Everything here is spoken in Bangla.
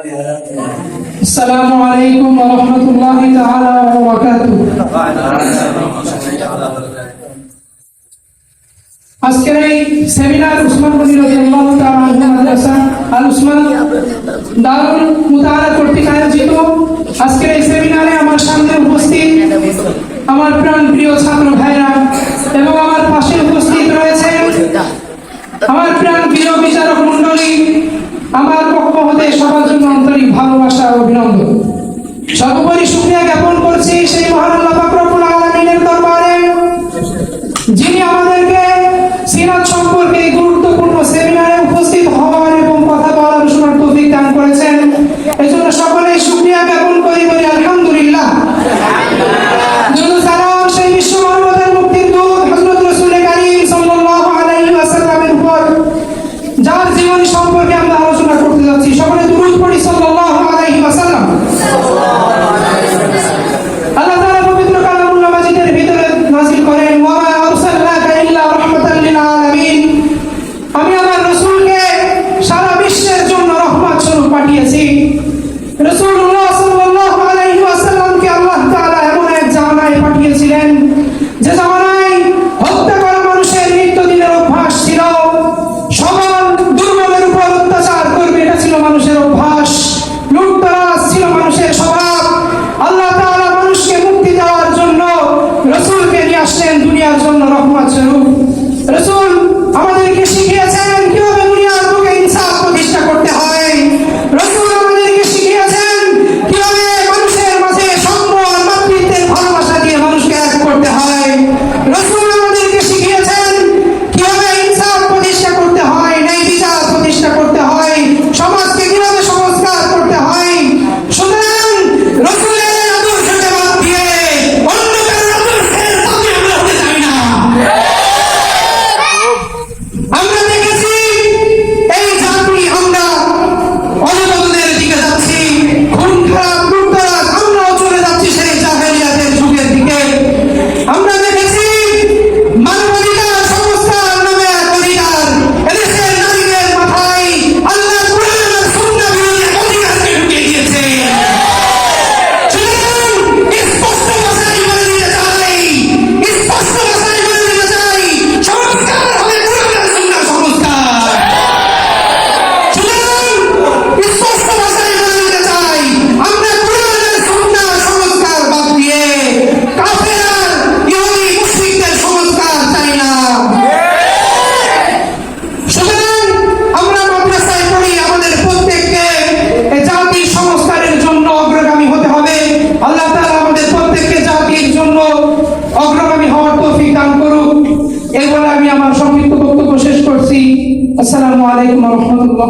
আসসালামু আলাইকুম ওয়া রাহমাতুল্লাহি তাআলা ওয়া বারাকাতুহু। আজকের এই সেমিনার উসমান গনি রাদিয়াল্লাহু তাআলা আনহু মাদ্রাসা আল উসমান দারুল মুতাআলা কর্তৃক আয়োজিত আজকের এই সেমিনারে আমার সামনে উপস্থিত আমার প্রিয় ছাত্র ভাইরা এবং আমার পাশে উপস্থিত রয়েছে আমার প্রিয় বিচারক মণ্ডলী, আমার পক্ষ হতে সবার জন্য আন্তরিক ভালোবাসা ও অভিনন্দন। সর্বোপরি শুকরিয়া জ্ঞাপন করছি সেই মহান আল্লাহ পাক রব্বুল আলামিনের দরবারে, যিনি আমাদেরকে সিরাত সম্পর্কে গুরুত্বপূর্ণ সেমিনারে উপস্থিত হওয়ার এবং কথা বলার শোনার তৌফিক দান করেছেন। এজন্য সকলেই শুকরিয়া জ্ঞাপন করি, বলি আলহামদুলিল্লাহ। সালাম সেই বিশ্ব মানবতার মুক্তির দূত হযরত রাসূল কারীম সাল্লাল্লাহু আলাইহি ওয়াসাল্লামের উপর, যার জীবনী সম্পর্কে আমরা আলোচনা করতে যাচ্ছি। সকলে দুরূদ পড়ি সাল্লাল্লাহু আলাইহি ওয়াসাল্লাম। আল্লাহ তাআলা পবিত্র কালামুল্লাহ মাজিদের ভিতরে নাযিল করেন, ওয়া মা আরসালনাকা ইল্লা রাহমাতাল লিল আলামিন, আমি আমার রাসূলকে সারা বিশ্বের জন্য রহমত স্বরূপ পাঠিয়েছি। রাসূলুল্লাহ সাল্লাল্লাহু আলাইহি ওয়াসাল্লামকে আল্লাহ তাআলা এমন এক জামানায় পাঠিয়েছিলেন যে জামানায় হত্যা করা মানুষের নিত্যদিনের অভ্যাস ছিল। সমান দুর্বলের উপর অত্যাচার করবে, এটা ছিল মানুষের অভ্যাস। লুটতরাজ ছিল মানুষের স্বভাব। আল্লাহ তাআলা মানুষকে মুক্তি দেওয়ার জন্য রাসূলকে নিয়ে আসলেন দুনিয়ার জন্য রহমত স্বরূপ। রাসূল আমাদেরকে শিখিয়েছেন কিভাবে দুনিয়ার বুকে ইনসাফ প্রতিষ্ঠা করতে হয়। রাসূল আমাদেরকে শিখিয়েছেন কিভাবে মানুষের মাঝে সম্মান মাতৃত্বের ভালোবাসা দিয়ে মানুষকে এক করতে হয়। রাসূল আমাদেরকে শিখিয়েছেন কিভাবে ইনসাফ প্রতিষ্ঠা করতে হয়, ন্যায় বিচার প্রতিষ্ঠা করতে হয়, সমাজকে কিভাবে সংস্কার করতে হয়। সুতরাং রাসূলের আদর্শকে বাদ দিয়ে অন্য কারো আদর্শের দাবি আমরা হতে চাই না। আমরা দেখেছি এই জাতি, আমরা অবনতনের দিকে যাচ্ছি, খুন খারাপ লুটতরাজ, আমরাও চলে যাচ্ছি সেই জাহেলিয়াতের যুগের দিকে। আমরা দেখেছি মানবাধিকার সংস্কার নামে এক অধিকার, এদেশের নারীদের মাথায় আল্লাহ কুরআন আর সুন্নাহ বিরোধী অধিকারকে ঢুকিয়ে দিয়েছে। সুতরাং স্পষ্ট ভাষায় বলে দিতে চাই, সংস্কার হবে কুরআন আর সুন্নাহর সংস্কার। সুতরাং স্পষ্ট ভাষায় বলে দিতে চাই, আমরা কুরআন আর সুন্নাহর সংস্কার বাদ দিয়ে কাফের আর ইহুদি মুশরিকদের সংস্কার চাই না। সুতরাং আমরা মাদ্রাসায় পড়ি, আমাদের প্রত্যেককে এই জাতির সংস্কারের জন্য অগ্রগামী হতে হবে। আল্লাহ তাআলা আমাদের প্রত্যেককে জাতির জন্য অগ্রগামী হওয়ার তৌফিক দান করুক। এই বলে আমি আমার সংক্ষিপ্ত বক্তব্য শেষ করছি। আসসালামু আলাইকুম ওয়া রাহমাতুল্লাহ।